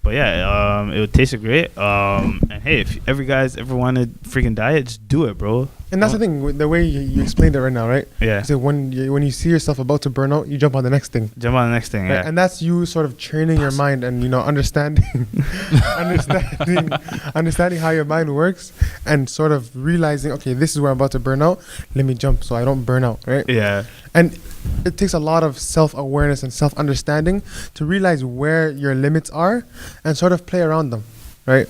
But yeah, it tasted great. And hey, if every guys ever wanted freaking diet, just do it, bro. And that's the thing, the way you explained it right now, right? Yeah. So when you see yourself about to burn out, you jump on the next thing. Jump on the next thing, Right? yeah. And that's you sort of training your mind and, understanding understanding how your mind works and sort of realizing, okay, this is where I'm about to burn out. Let me jump so I don't burn out, right? Yeah. And it takes a lot of self-awareness and self-understanding to realize where your limits are and sort of play around them, right?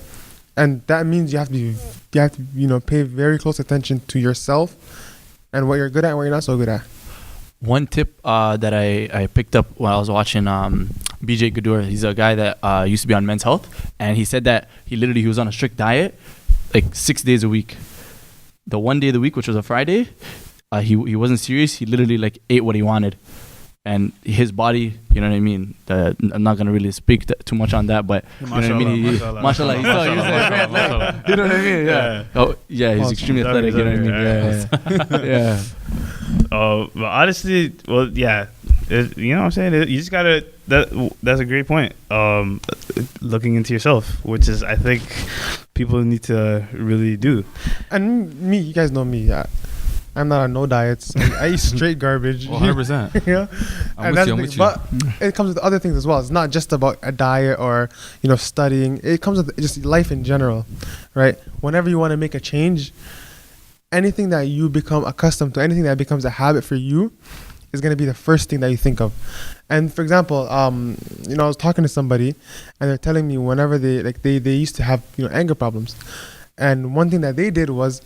And that means you have to pay very close attention to yourself and what you're good at and what you're not so good at. One tip that I picked up while I was watching BJ Gadur, he's a guy that used to be on Men's Health, and he said that he was on a strict diet, like 6 days a week. The one day of the week, which was a Friday, he wasn't serious. He literally like ate what he wanted. And his body, you know what I mean? I'm not going to really speak too much on that, but you know what I mean? Mashallah. You know what I mean? Yeah. Oh, yeah, he's extremely athletic, you know what I mean? Yeah. Oh, but honestly, well, yeah. You know what I'm saying? You just got to, that's a great point. Looking into yourself, which is, I think, people need to really do. And me, you guys know me. I'm not on no diets. I eat straight garbage. 100%. Yeah. I'm with you. But it comes with other things as well. It's not just about a diet or, studying. It comes with just life in general, right? Whenever you want to make a change, anything that you become accustomed to, anything that becomes a habit for you is going to be the first thing that you think of. And for example, I was talking to somebody and they're telling me whenever they used to have, anger problems. And one thing that they did was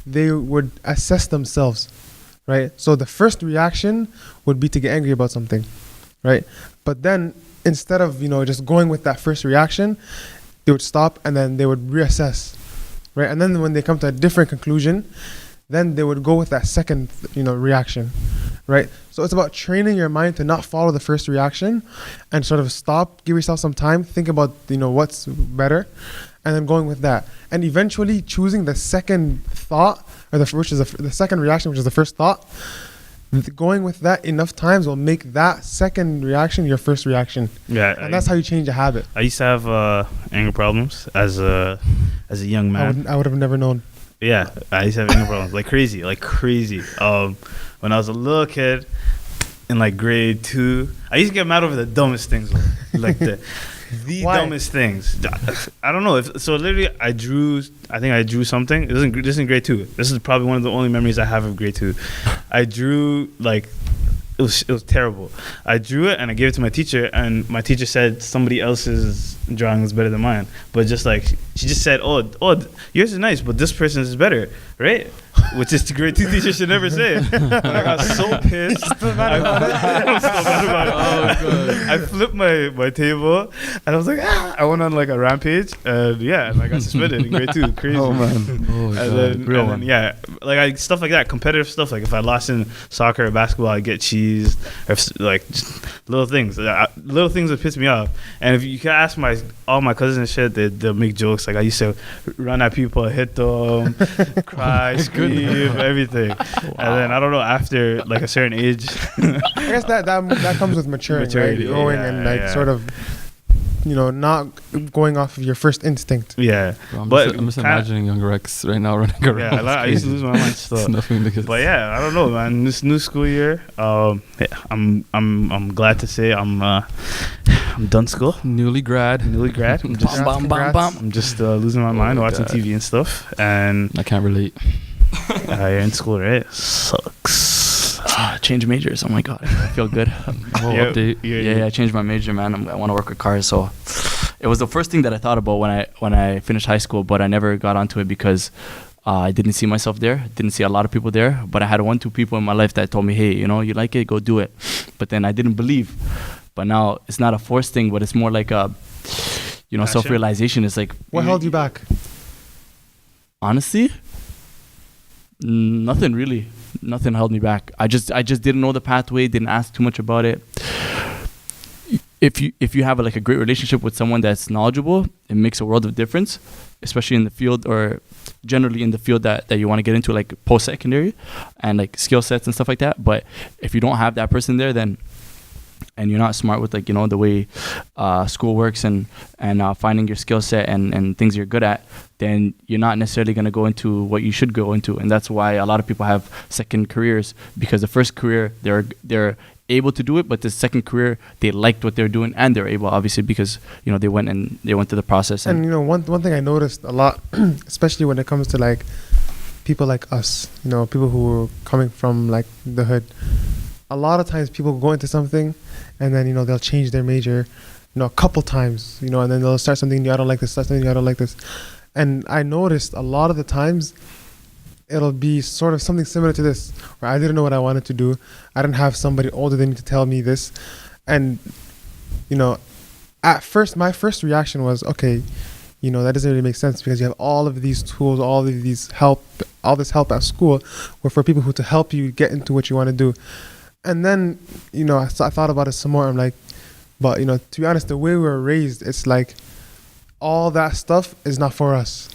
they would assess themselves, right? So the first reaction would be to get angry about something, right? But then instead of, just going with that first reaction, they would stop and then they would reassess, right? And then when they come to a different conclusion, then they would go with that second, reaction, right? So it's about training your mind to not follow the first reaction and sort of stop, give yourself some time, think about, what's better, and then going with that. And eventually choosing the second thought, or the second reaction, which is the first thought, going with that enough times will make that second reaction your first reaction. Yeah. And that's how you change a habit. I used to have anger problems as a young man. I would have never known. Yeah, I used to have anger problems like crazy. When I was a little kid in like grade 2, I used to get mad over the dumbest things, like the dumbest things. I don't know. Literally, I drew something. This is in grade 2. This is probably one of the only memories I have of grade 2. I drew like. It was terrible. I drew it and I gave it to my teacher, and my teacher said somebody else's drawing was better than mine. But just like she just said, "Oh, yours is nice, but this person's is better," right? Which is the grade 2 teacher should never say. And I got so pissed. I'm still mad about it. Oh, God. I flipped my table and I was like, I went on like a rampage, and I got suspended in grade 2. Crazy. Oh man. Oh, and then like stuff like that, competitive stuff. Like if I lost in soccer or basketball, I get cheesed. Or like just little things would piss me off. And if you can ask all my cousins and shit, they'll make jokes. Like I used to run at people, hit them, cry, scream, everything. Wow. And then I don't know, after like a certain age, I guess that comes with maturity, right? Growing and sort of, not going off of your first instinct. Yeah. Well, I'm just imagining younger Rex right now running around. Yeah, I used to lose my mind still. But yeah, I don't know, man. This new school year, I'm glad to say I'm done school. Newly grad. I'm just losing my mind watching TV and stuff, and I can't relate. You're in school, right? Sucks. Change majors. Oh my God, I feel good. Update. Yeah, I changed my major, man. I want to work with cars, so it was the first thing that I thought about when I finished high school, but I never got onto it because I didn't see myself there. Didn't see a lot of people there, but I had 1-2 people in my life that told me, hey, you like it, go do it. But then I didn't believe. But now it's not a forced thing, but it's more like a, self-realization. It's like, what held you back? Honestly, nothing really. Nothing held me back. I just didn't know the pathway, didn't ask too much about it. If you have a great relationship with someone that's knowledgeable, it makes a world of difference, especially in the field or generally in the field that you want to get into, like post-secondary and like skill sets and stuff like that. But if you don't have that person there, then and you're not smart with like the way school works and finding your skill set and things you're good at, then you're not necessarily going to go into what you should go into. And that's why a lot of people have second careers, because the first career they're able to do it, but the second career they liked what they're doing and they're able, obviously, because they went through the process. And one thing I noticed a lot, especially when it comes to like people like us, people who are coming from like the hood, a lot of times people go into something and then they'll change their major a couple times, and then they'll start something new. I don't like this, start something new, I don't like this. And I noticed a lot of the times it'll be sort of something similar to this, where I didn't know what I wanted to do. I didn't have somebody older than me to tell me this. And, at first, my first reaction was, okay, that doesn't really make sense, because you have all of these tools, all this help at school, were for people to help you get into what you want to do. And then, I thought about it some more. I'm like, but, to be honest, the way we were raised, it's like all that stuff is not for us.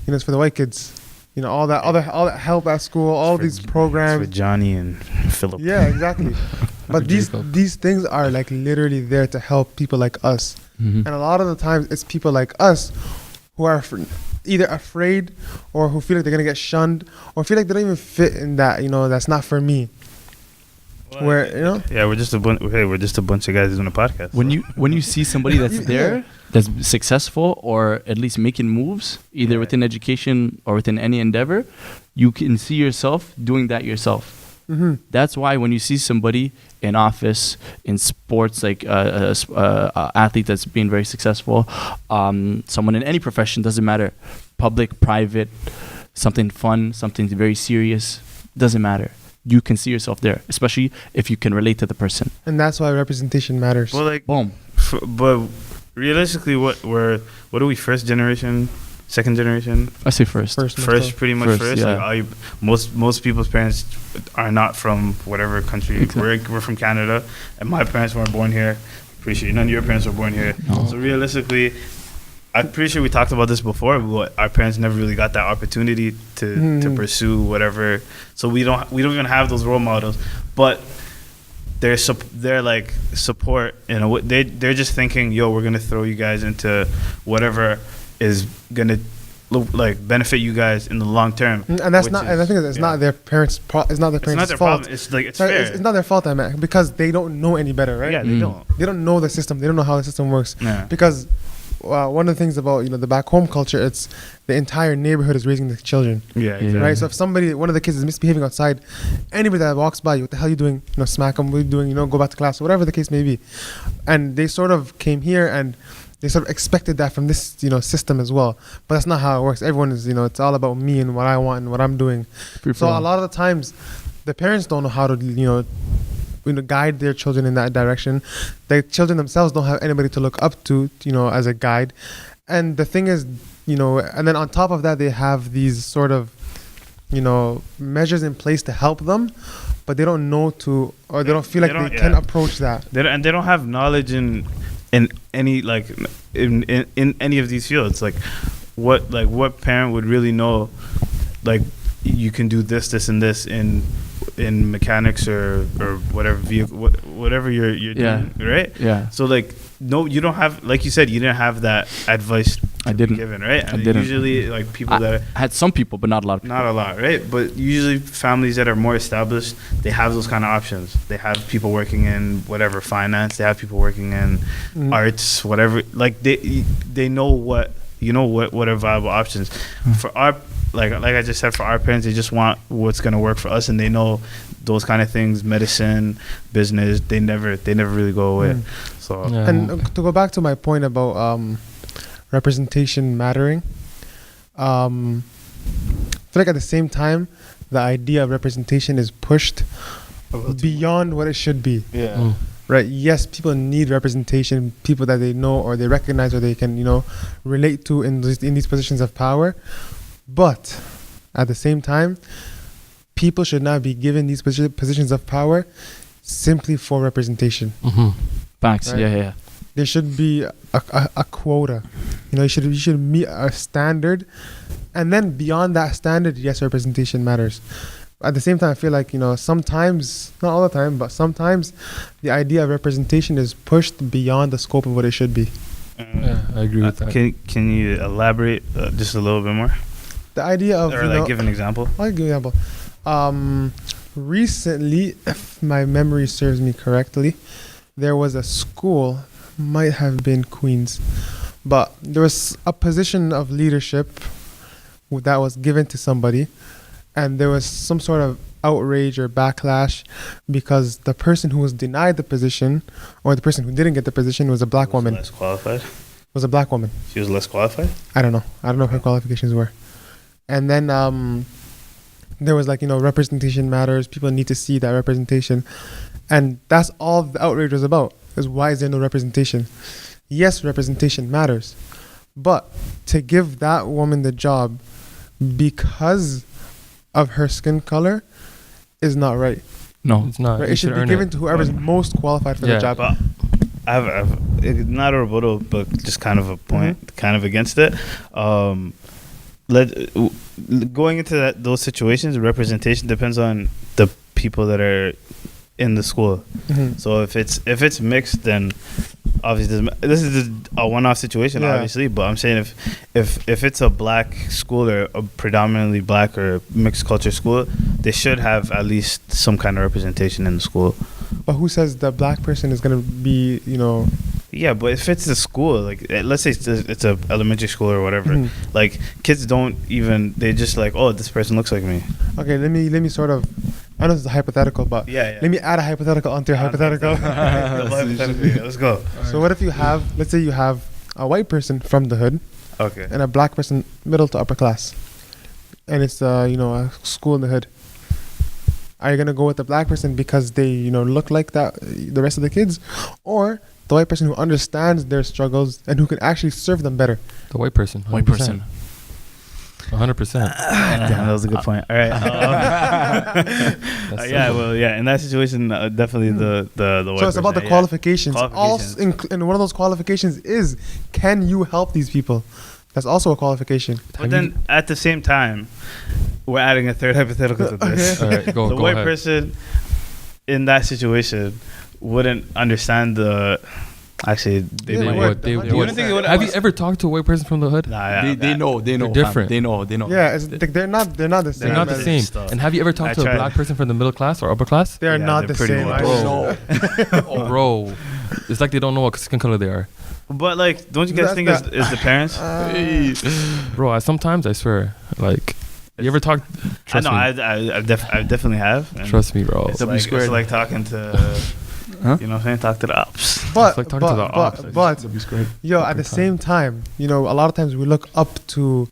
It's for the white kids. All that help at school, all these programs. It's for Johnny and Philip. Yeah, exactly. But these things are like literally there to help people like us. Mm-hmm. And a lot of the times it's people like us who are either afraid or who feel like they're going to get shunned or feel like they don't even fit in that, that's not for me. Well, yeah, we're just a bunch of guys doing a podcast. When you see somebody that's there, that's successful, or at least making moves, either within education or within any endeavor, you can see yourself doing that yourself. Mm-hmm. That's why when you see somebody in office, in sports, like an athlete that's being very successful, someone in any profession, doesn't matter, public, private, something fun, something very serious, doesn't matter. You can see yourself there, especially if you can relate to the person. And that's why representation matters. Well, like, boom. But realistically, what are we? First generation, second generation? I say first. First, pretty much first. Yeah. Like, most people's parents are not from whatever country. Exactly. We're from Canada, and my parents weren't born here. Pretty sure none of your parents were born here. No. So realistically, I'm pretty sure we talked about this before, but our parents never really got that opportunity to pursue whatever. So we don't even have those role models. But they're like support, they're just thinking, yo, we're gonna throw you guys into whatever is gonna benefit you guys in the long term. And that's not. And I think it's not their parents. It's not their parents' fault. Problem. It's like it's fair. It's not their fault, because they don't know any better, right? Yeah, they don't. They don't know the system. They don't know how the system works. Yeah. Because one of the things about the back home culture, it's the entire neighborhood is raising the children. Yeah, exactly. Right. So if one of the kids is misbehaving outside, anybody that walks by you, what the hell are you doing? Smack them. What are you doing? Go back to class. Whatever the case may be. And they sort of came here and they sort of expected that from this system as well. But that's not how it works. Everyone is it's all about me and what I want and what I'm doing. So a lot of the times, the parents don't know how to guide their children in that direction. The children themselves don't have anybody to look up to, as a guide. And the thing is, and then on top of that, they have these sort of, measures in place to help them, but they don't know or they don't feel like they can approach that. They don't have knowledge in any in any of these fields. Like what parent would really know, like, you can do this and this in mechanics or whatever vehicle, whatever you're doing, right? Yeah. So no, you don't have, like you said, you didn't have that advice I didn't. given, right? I didn't. Usually, like, people that I had some people, but not a lot of people. not a lot, right? But usually families that are more established, they have those kind of options. They have people working in whatever finance. They have people working in arts, whatever. Like they know what are viable options. For our like I just said, for our parents, they just want what's gonna work for us, and they know those kind of things, medicine, business. They never really go away. So and to go back to my point about representation mattering, I feel like at the same time, the idea of representation is pushed beyond what it should be. Yeah. Right. Yes, people need representation, people that they know or they recognize or they can, relate to in these positions of power. But at the same time, people should not be given these positions of power simply for representation. Facts. Right? Yeah. There should be a quota. You should meet a standard, and then beyond that standard, yes, representation matters. at the same time, I feel like, sometimes, not all the time, but sometimes the idea of representation is pushed beyond the scope of what it should be. Yeah, I agree with that. Can you elaborate just a little bit more, The idea of, or like give an example? I'll give you an example. Recently, if my memory serves me correctly, there was a school, might have been Queens, but there was a position of leadership that was given to somebody, and there was some sort of outrage or backlash because the person who was denied the position, or the person who didn't get the position, was a black woman. Less qualified. Was a black woman. She was less qualified. I don't know what her qualifications were. And then there was representation matters. People need to see that representation. And that's all the outrage was about, is why is there no representation? Yes, representation matters. But to give that woman the job because of her skin color is not right. No. It's not. Right? You It should be earn given to whoever's most qualified for the Yeah. job. But I've not a rebuttal, but just kind of a point, kind of against it. Going into those situations, representation depends on the people that are in the school. Mhm. So if it's mixed, then obviously this is a one-off situation, Yeah. obviously. But I'm saying if it's a black school or a predominantly black or mixed culture school, they should have at least some kind of representation in the school. But who says the black person is going to be, Yeah, but if it's the school, like let's say it's a elementary school or whatever, Mhm. like kids don't even, they just like, oh, this person looks like me. Okay, let me sort of, I know this is a hypothetical, but Yeah. let me add a hypothetical onto your hypothetical. Let's go. So what if you have, let's say you have a white person from the hood Okay. and a black person middle to upper class, and it's a school in the hood. Are you gonna go with the black person because they look like that the rest of the kids, or the white person who understands their struggles and who can actually serve them better? The white person. 100%. White person. 100%. Damn, that was a good point. All right. In that situation, definitely the white So it's about the person, yeah. qualifications. Qualifications. And one of those qualifications is, can you help these people? That's also a qualification. But then at the same time, we're adding a third hypothetical to this. All right, The go white ahead. person in that situation wouldn't understand the. Actually, they Yeah, might. they would. They You would. wouldn't think it would. Have you ever talked to a white person from the hood? Nah, yeah, They know. They're fam. different. They know. Yeah, it's, they're not the They're same. They're not the as- same. Stuff. And have you ever talked I to a tried. black person from the middle class or upper class? They are Yeah, not they're the pretty same. much. either. Bro, it's like they don't know what skin color they are. But like, don't you guys think That's it's the parents? Bro, sometimes I swear, like, you ever talk? Trust me. I definitely have. And Trust me, bro. It's W like, squared. it's like talking to, Huh? you know what I'm saying? Talk to the ops. But It's like talking to the ops. but yo, at the same time, a lot of times we look up to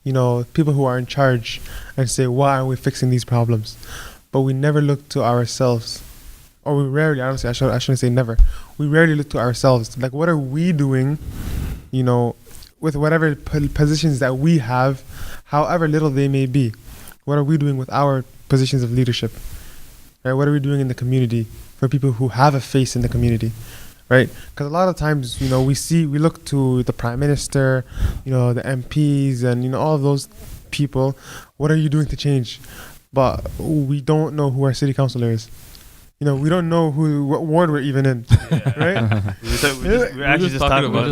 people who are in charge and say, why aren't we fixing these problems? But we never look to ourselves, or we rarely. Honestly, I shouldn't say never. We rarely look to ourselves. Like, what are we doing? With whatever positions that we have, however little they may be. What are we doing with our positions of leadership? Right? What are we doing in the community for people who have a face in the community? Right? Because a lot of times, we look to the prime minister, the MPs, and all of those people. What are you doing to change? But we don't know who our city councilor is. We don't know what ward we're even in, right? We're actually just talking about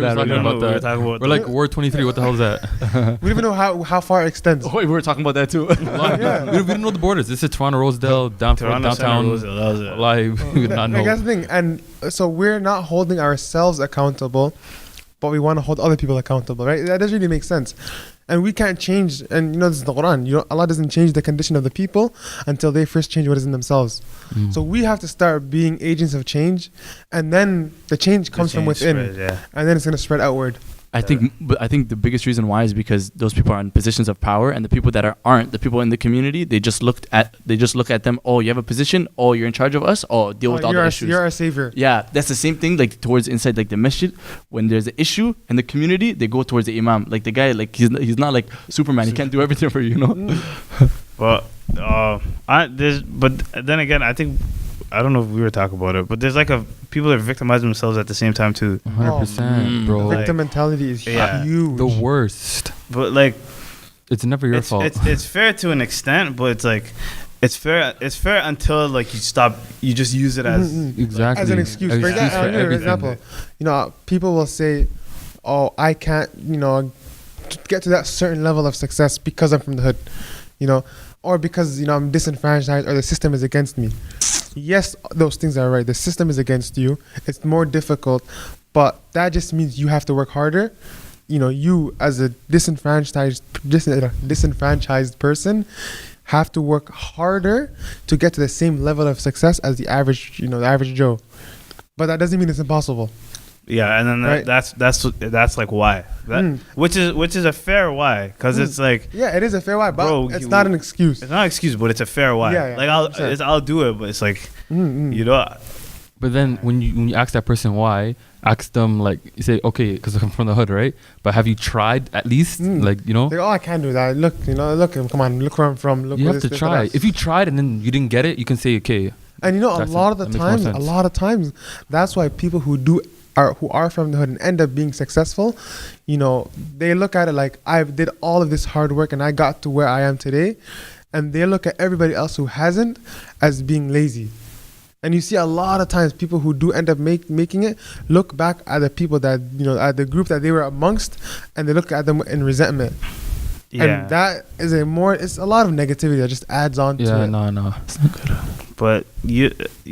that. We're like Ward 23. What the hell is that? We don't even know how far it extends. Oh, wait, we were talking about that too. Yeah. We don't know the borders. This is Toronto, Rosedale, downtown. Like, we would not know. Like, that's the thing. And so we're not holding ourselves accountable, but we want to hold other people accountable, right? That doesn't really make sense. And we can't change, and this is the Quran. Allah doesn't change the condition of the people until they first change what is in themselves. Mm. So we have to start being agents of change, and then the change comes from within, and then it's going to spread outward. I think the biggest reason why is because those people are in positions of power, and the people that aren't the people in the community, they just look at them. Oh, you have a position. Oh, you're in charge of us. Oh, deal with all the issues. You're our savior. Yeah, that's the same thing. Like towards inside, like the masjid, when there's an issue in the community, they go towards the imam. Like the guy, like he's not like Superman. He can't do everything for you, But then again, I don't know if we were talking about it, but there's like people that victimize themselves at the same time too. 100%, bro. Victim mentality is huge. The worst. But like, It's never your fault. It's fair to an extent, but it's like It's fair. It's fair until like you stop. You just use it as Exactly. As an excuse. For Excuse example, for I'll give you an everything. example. You know, people will say, "Oh, I can't, you know, get to that certain level of success because I'm from the hood," you know, or because, you know, I'm disenfranchised or the system is against me. Yes, those things are right. The system is against you. It's more difficult, but that just means you have to work harder. You know, you as a disenfranchised person have to work harder to get to the same level of success as the average, you know, the average Joe. But that doesn't mean it's impossible. Yeah, and then Right. that's like why, which is a fair why, because it's like Yeah, it is a fair why, but Bro, it's you- not an excuse. it's not an excuse, but it's a fair why. Yeah, yeah, like 100%. I'll do it, but it's like Mm-hmm. you know, But then when you ask that person why, ask them like, you say, okay, because I'm from the hood, right? But have you tried at least? Like, you know, Like, oh, I can't do that. Look, you know, look, come on, look where I'm from. Look, you where have this, to this, and try. that. If you tried and then you didn't get it, you can say, okay. And you know, a That's lot it. of the That makes more times, sense. that's why people who are from the hood and end up being successful, you know, they look at it like, I did all of this hard work and I got to where I am today, and they look at everybody else who hasn't as being lazy. And you see a lot of times people who do end up making it look back at the people that, you know, at the group that they were amongst, and they look at them in resentment. yeah. And that is it's a lot of negativity that just adds on to Yeah, it. no. But you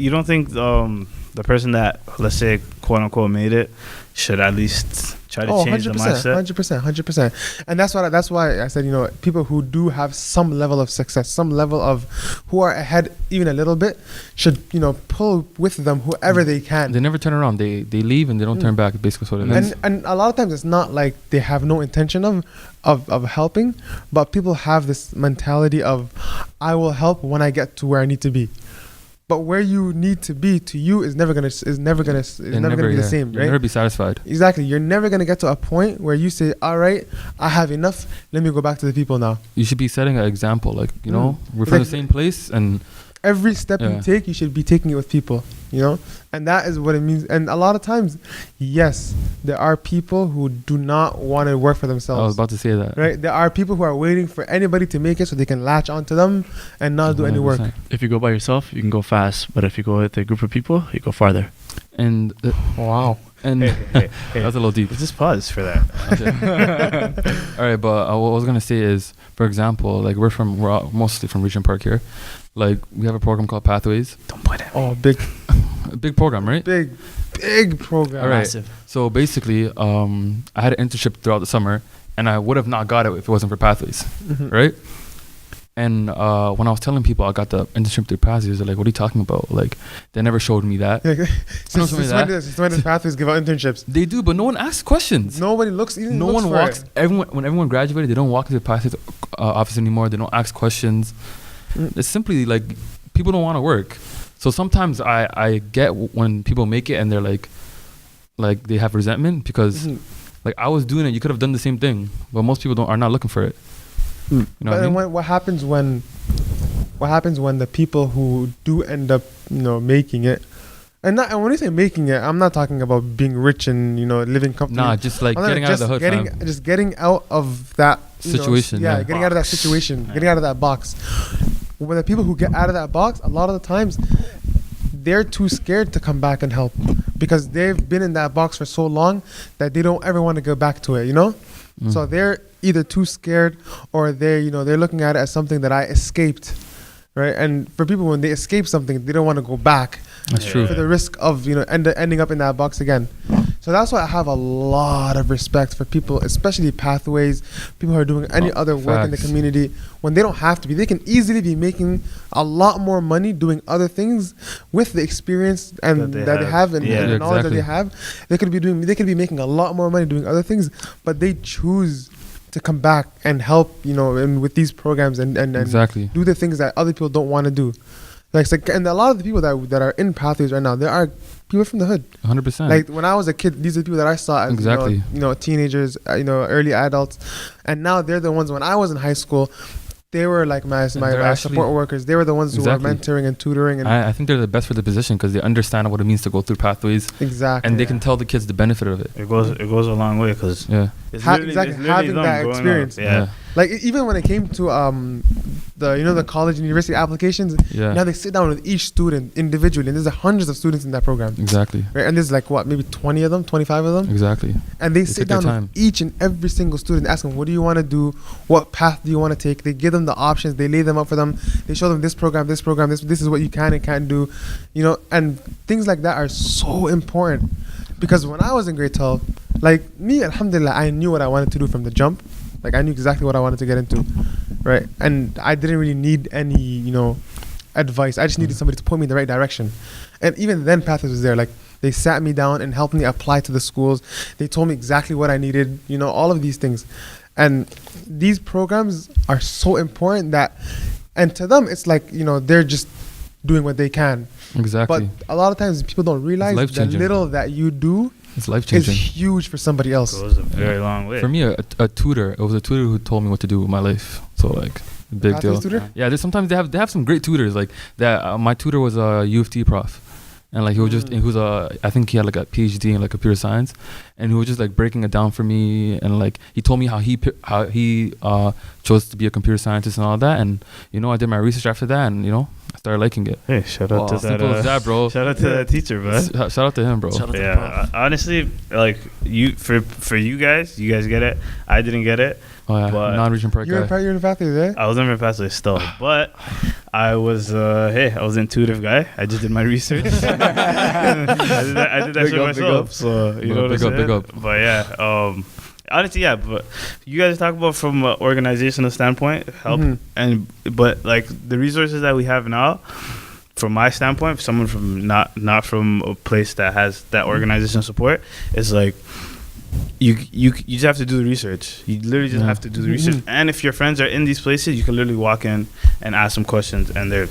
don't think the person that, let's say, quote unquote made it should at least try to change the mindset? 100%. And that's why I said, you know, people who do have some level of success, some level of who are ahead even a little bit, should, you know, pull with them whoever they can. They never turn around. They leave and they don't turn back. Basically, what it is. And a lot of times it's not like they have no intention of helping, but people have this mentality of, I will help when I get to where I need to be. But where you need to be to you is never gonna be the same, You'll right? never be satisfied. Exactly. You're never gonna get to a point where you say, all right, I have enough. Let me go back to the people now. You should be setting an example. Like, you know, we're It's from like- the same place, and Every step you Yeah. take, you should be taking it with people, you know? And that is what it means. And a lot of times, yes, there are people who do not want to work for I was themselves. about to say that. Right? There are people who are waiting for anybody to make it so they can latch onto them and not do any work. 100%. If you go by yourself, you can go fast, but if you go with a group of people, you go farther. And Wow. Hey. that's a little deep. Just pause for that. All right, but what I was gonna say is, for example, like we're all mostly from Regent Park here. Like we have a program called Pathways, Don't point at me. Oh, big a big program, right? program. All right. Massive. So basically, I had an internship throughout the summer, and I would have not got it if it wasn't for Pathways, Mhm. right? And when I was telling people I got the internship through Pathways, they're like, "What are you talking about?" Like, they never showed me that. Since Tell me when that. does Pathways give out internships? They do, but no one asks questions. Nobody looks. Even No looks one for walks. it. When everyone graduated, they don't walk into the Pathways office anymore. They don't ask questions. It's simply like people don't want to work. So sometimes I get when people make it and they're like they have resentment because Mhm. like I was doing it, you could have done the same thing, but most people are not looking for it. You know But what I then mean? what happens when the people who do end up, you know, making it, and when I say making it, I'm not talking about being rich and, you know, living comfortably. Nah, just like I'm not- getting out of the hood, getting fam. just getting out of that you know, Situation, yeah. getting out of that situation, getting out of that box. When the people who get out of that box, a lot of the times, they're too scared to come back and help because they've been in that box for so long that they don't ever want to go back to it. You know, so they're either too scared or they're looking at it as something that I escaped. Right, and for people when they escape something, they don't want to go back. That's true. For the risk of ending up in that box again. So that's why I have a lot of respect for people, especially Pathways, people who are doing any other work in the facts. community when they don't have to be. They can easily be making a lot more money doing other things with the experience and That that they they have and have. the Yeah, knowledge that they exactly. have. They could be making a lot more money doing other things, but they choose to come back and help, and with these programs and Exactly. do the things that other people don't want to do. And a lot of the people that are in Pathways right now, there are people from the hood. 100%. Like when I was a kid, these are the people that I saw as Exactly. teenagers, early adults, and now they're the ones. When I was in high school, they were like my they're actually- support workers. They were the ones who Exactly. were mentoring and tutoring and I think they're the best for the position because they understand what it means to go through Pathways, exactly. and they can tell the kids the benefit of it. It goes a long way because Yeah. it's Ha- literally, exactly, it's literally having them that growing up. experience. Yeah. Like even when it came to the college and university applications, Yeah. now they sit down with each student individually, and there's hundreds of students in that program, Exactly. right? And there's like what, maybe 20 of them, 25 of them, Exactly. and they They sit take their down time. with each and every single student, ask them, what do you want to do? What path do you want to take? They give them the options. They lay them out for them. They show them this program, this is what you can and can't do, and things like that are so important. Because when I was in grade 12, like me, alhamdulillah, I knew what I wanted to do from the jump. Like I knew exactly what I wanted to get into, right? And I didn't really need any, advice. I just needed somebody to point me in the right direction. And even then, Pathways was there. Like they sat me down and helped me apply to the schools. They told me exactly what I needed, all of these things. And these programs are so important and to them, it's like, they're just doing what they can. Exactly. But a lot of times people don't realize the life-changing. little that you do It's life is changing. huge for somebody else. Goes a very long way. For me, a tutor. It was a tutor who told me what to do with my life. So like, big deal. Pathways tutor? Yeah, there's sometimes they have some great tutors like that. My tutor was a U of T prof, and like he was just he was I think he had like a PhD in like computer science, and he was just like breaking it down for me, and like he told me how he chose to be a computer scientist and all that, and I did my research after that, and I started liking it. Hey, shout out to that. Simple as that, bro. Shout out to that teacher, bro. Shout out to him, bro. Shout out to the Yeah, honestly, like for you guys get it. I didn't get it. Oh yeah, But- non-region park You're guy. in Pathways, eh? I was never Pathways still, but I was I was an intuitive guy. I just did my research. I did that Big shit up, big myself. up. So you know what I'm Big up, saying? big up. But yeah, honestly, yeah. But you guys talk about from an organizational standpoint, help, Mhm. but like the resources that we have now. From my standpoint, someone from not from a place that has that organizational support, is like you just have to do the research. You literally just Yeah. have to do the research. And if your friends are in these places, you can literally walk in and ask them questions, and they're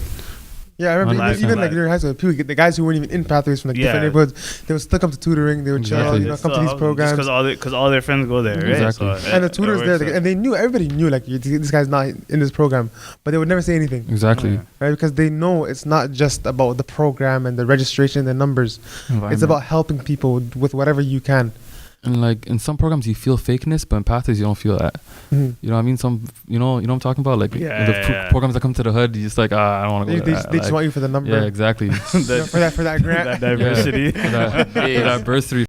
Yeah, I remember Live, even live. like during high school, the guys who weren't even in Pathways from like Yeah. different neighborhoods, they would still come to tutoring. They would chill, Exactly. come to these programs. because all their friends go there, right? Exactly. And the tutors there, and they knew, everybody knew, like, this guy's not in this program, but they would never say anything, Exactly. Yeah. right? Because they know it's not just about the program and the registration and the numbers. It's about helping people with whatever you can. And like in some programs you feel fakeness, but in Pathways you don't feel that. Mhm. You know what I mean? You know what I'm talking about? Like Yeah, the yeah. programs that come to the hood, you just like, I don't want to They, go to they, that. they just Like, want you for the number. yeah, exactly. For that grant. that diversity. for that bursary